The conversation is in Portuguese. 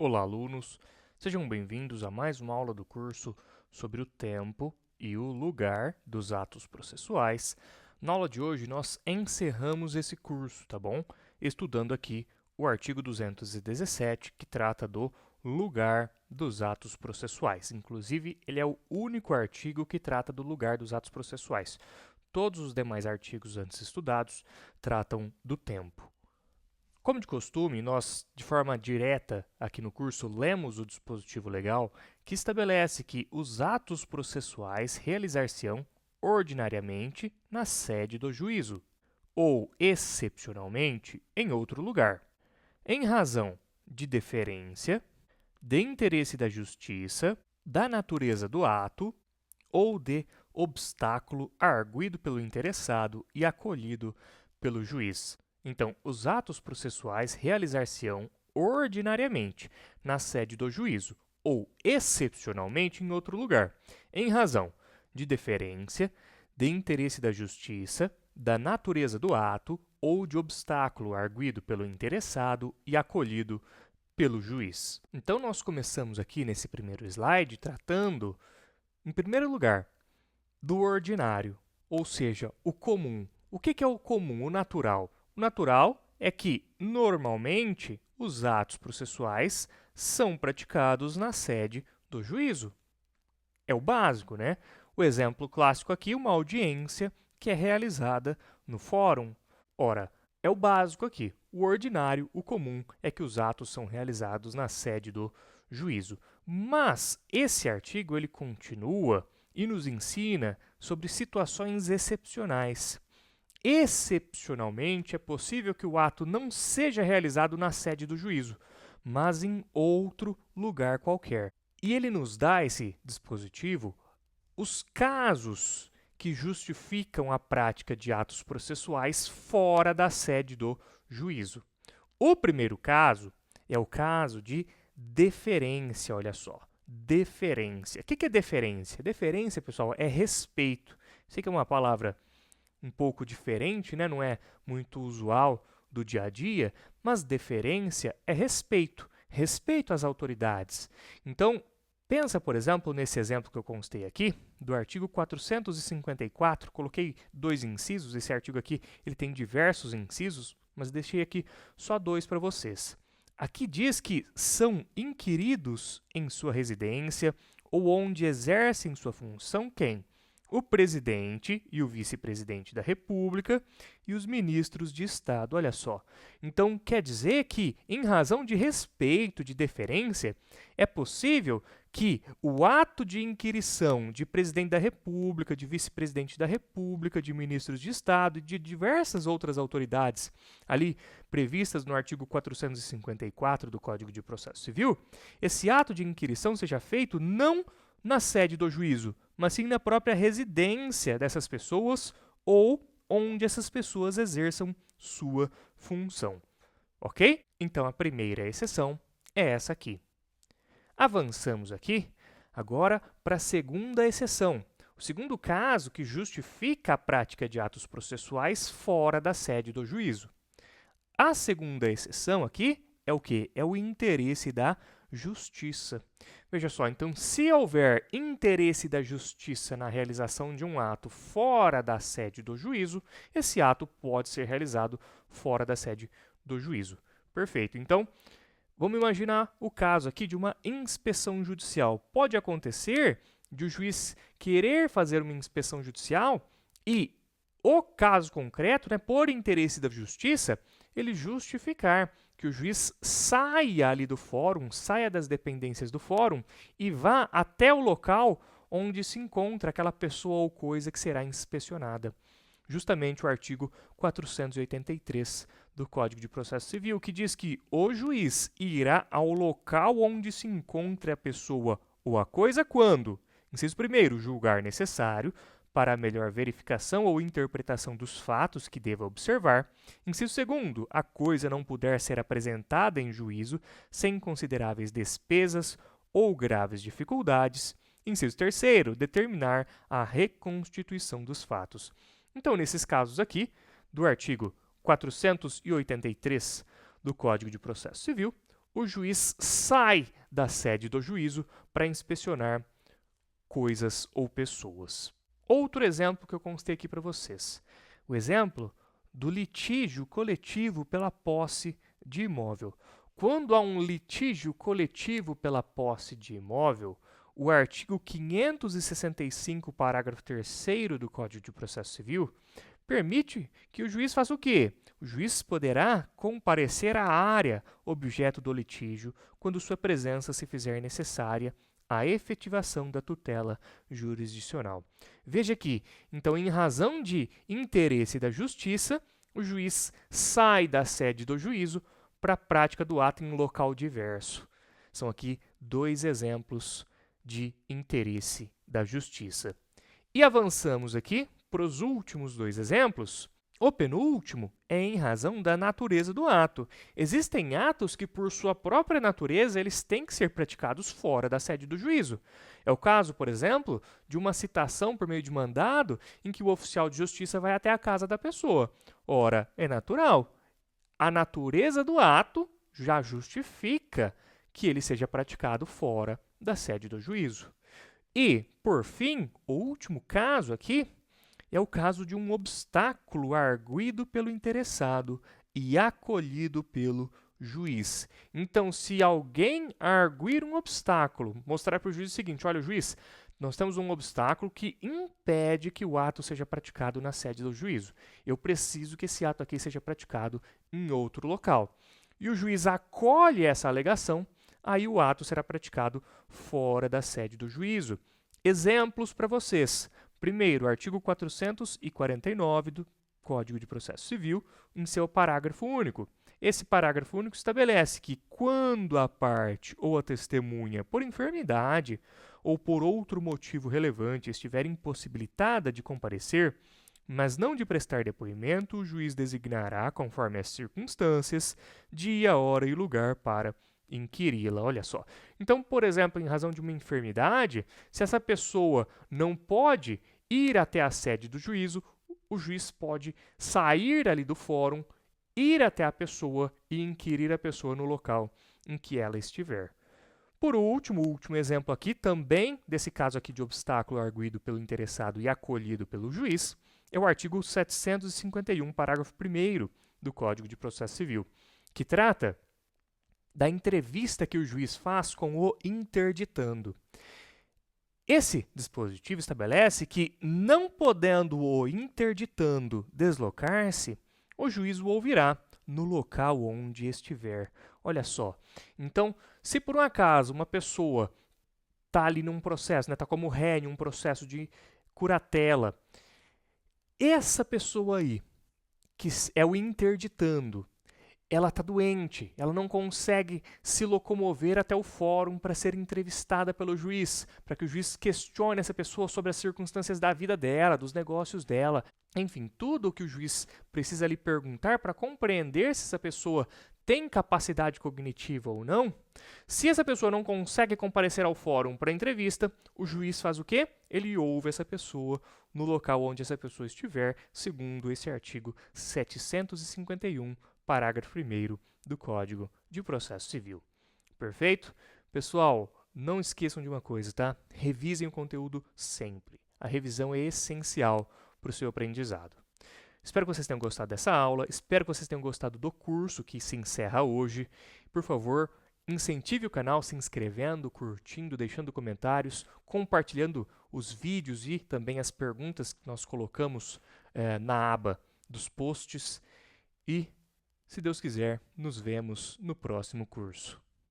Olá, alunos! Sejam bem-vindos a mais uma aula do curso sobre o tempo e o lugar dos atos processuais. Na aula de hoje, nós encerramos esse curso, tá bom? Estudando aqui o artigo 217, que trata do lugar dos atos processuais. Inclusive, ele é o único artigo que trata do lugar dos atos processuais. Todos os demais artigos antes estudados tratam do tempo. Como de costume, nós, de forma direta, aqui no curso, lemos o dispositivo legal que estabelece que os atos processuais realizar-se-ão ordinariamente na sede do juízo, ou, excepcionalmente, em outro lugar, em razão de deferência, de interesse da justiça, da natureza do ato ou de obstáculo arguido pelo interessado e acolhido pelo juiz. Então, os atos processuais realizar-se-ão ordinariamente na sede do juízo ou excepcionalmente em outro lugar, em razão de deferência, de interesse da justiça, da natureza do ato ou de obstáculo arguido pelo interessado e acolhido pelo juiz. Então, nós começamos aqui nesse primeiro slide tratando, em primeiro lugar, do ordinário, ou seja, o comum. O que é o comum, o natural? O natural é que, normalmente, os atos processuais são praticados na sede do juízo. É o básico, né? O exemplo clássico aqui, uma audiência que é realizada no fórum. Ora, é o básico aqui. O ordinário, o comum, é que os atos são realizados na sede do juízo. Mas esse artigo ele continua e nos ensina sobre situações excepcionais. Excepcionalmente, é possível que o ato não seja realizado na sede do juízo, mas em outro lugar qualquer. E ele nos dá, esse dispositivo, os casos que justificam a prática de atos processuais fora da sede do juízo. O primeiro caso é o caso de deferência, olha só. Deferência. O que é deferência? Deferência, pessoal, é respeito. Sei que é uma palavra um pouco diferente, né? Não é muito usual do dia a dia, mas deferência é respeito. Respeito às autoridades. Então, pensa, por exemplo, nesse exemplo que eu constei aqui, do artigo 454, coloquei dois incisos, esse artigo aqui ele tem diversos incisos, mas deixei aqui só dois para vocês. Aqui diz que são inquiridos em sua residência ou onde exercem sua função quem? O presidente e o vice-presidente da República e os ministros de Estado, olha só. Então, quer dizer que, em razão de respeito, de deferência, é possível que o ato de inquirição de presidente da República, de vice-presidente da República, de ministros de Estado e de diversas outras autoridades ali previstas no artigo 454 do Código de Processo Civil, esse ato de inquirição seja feito não na sede do juízo, mas sim na própria residência dessas pessoas ou onde essas pessoas exerçam sua função. Ok? Então, a primeira exceção é essa aqui. Avançamos aqui agora para a segunda exceção. O segundo caso que justifica a prática de atos processuais fora da sede do juízo. A segunda exceção aqui é o quê? É o interesse da justiça. Veja só, então, se houver interesse da justiça na realização de um ato fora da sede do juízo, esse ato pode ser realizado fora da sede do juízo. Perfeito. Então, vamos imaginar o caso aqui de uma inspeção judicial. Pode acontecer de o juiz querer fazer uma inspeção judicial e o caso concreto, né, por interesse da justiça, ele justificar que o juiz saia ali do fórum, saia das dependências do fórum e vá até o local onde se encontra aquela pessoa ou coisa que será inspecionada. Justamente o artigo 483 do Código de Processo Civil, que diz que o juiz irá ao local onde se encontra a pessoa ou a coisa quando, inciso primeiro, julgar necessário, para a melhor verificação ou interpretação dos fatos que deva observar. Inciso segundo, a coisa não puder ser apresentada em juízo sem consideráveis despesas ou graves dificuldades. Inciso terceiro, determinar a reconstituição dos fatos. Então, nesses casos aqui, do artigo 483 do Código de Processo Civil, o juiz sai da sede do juízo para inspecionar coisas ou pessoas. Outro exemplo que eu constei aqui para vocês. O exemplo do litígio coletivo pela posse de imóvel. Quando há um litígio coletivo pela posse de imóvel, o artigo 565, parágrafo 3º do Código de Processo Civil, permite que o juiz faça o quê? O juiz poderá comparecer à área objeto do litígio quando sua presença se fizer necessária à efetivação da tutela jurisdicional. Veja aqui, então, em razão de interesse da justiça, o juiz sai da sede do juízo para a prática do ato em local diverso. São aqui 2 exemplos de interesse da justiça. E avançamos aqui para os últimos 2 exemplos. O penúltimo é em razão da natureza do ato. Existem atos que, por sua própria natureza, eles têm que ser praticados fora da sede do juízo. É o caso, por exemplo, de uma citação por meio de mandado em que o oficial de justiça vai até a casa da pessoa. Ora, é natural. A natureza do ato já justifica que ele seja praticado fora da sede do juízo. E, por fim, o último caso aqui é o caso de um obstáculo arguido pelo interessado e acolhido pelo juiz. Então, se alguém arguir um obstáculo, mostrar para o juiz o seguinte: olha, juiz, nós temos um obstáculo que impede que o ato seja praticado na sede do juízo. Eu preciso que esse ato aqui seja praticado em outro local. E o juiz acolhe essa alegação, aí o ato será praticado fora da sede do juízo. Exemplos para vocês. Primeiro, o artigo 449 do Código de Processo Civil, em seu parágrafo único. Esse parágrafo único estabelece que, quando a parte ou a testemunha, por enfermidade ou por outro motivo relevante, estiver impossibilitada de comparecer, mas não de prestar depoimento, o juiz designará, conforme as circunstâncias, dia, hora e lugar para inquiri-la. Olha só. Então, por exemplo, em razão de uma enfermidade, se essa pessoa não pode ir até a sede do juízo, o juiz pode sair ali do fórum, ir até a pessoa e inquirir a pessoa no local em que ela estiver. Por último, o último exemplo aqui, também desse caso aqui de obstáculo arguido pelo interessado e acolhido pelo juiz, é o artigo 751, parágrafo 1º do Código de Processo Civil, que trata da entrevista que o juiz faz com o interditando. Esse dispositivo estabelece que, não podendo o interditando deslocar-se, o juiz o ouvirá no local onde estiver. Olha só. Então, se por um acaso uma pessoa está ali num processo, está como ré em um processo de curatela, essa pessoa aí, que é o interditando, ela está doente, ela não consegue se locomover até o fórum para ser entrevistada pelo juiz, para que o juiz questione essa pessoa sobre as circunstâncias da vida dela, dos negócios dela. Enfim, tudo o que o juiz precisa lhe perguntar para compreender se essa pessoa tem capacidade cognitiva ou não. Se essa pessoa não consegue comparecer ao fórum para a entrevista, o juiz faz o quê? Ele ouve essa pessoa no local onde essa pessoa estiver, segundo esse artigo 751, parágrafo 1º do Código de Processo Civil. Perfeito? Pessoal, não esqueçam de uma coisa, tá? Revisem o conteúdo sempre. A revisão é essencial para o seu aprendizado. Espero que vocês tenham gostado dessa aula, espero que vocês tenham gostado do curso que se encerra hoje. Por favor, incentive o canal se inscrevendo, curtindo, deixando comentários, compartilhando os vídeos e também as perguntas que nós colocamos na aba dos posts. E, se Deus quiser, nos vemos no próximo curso.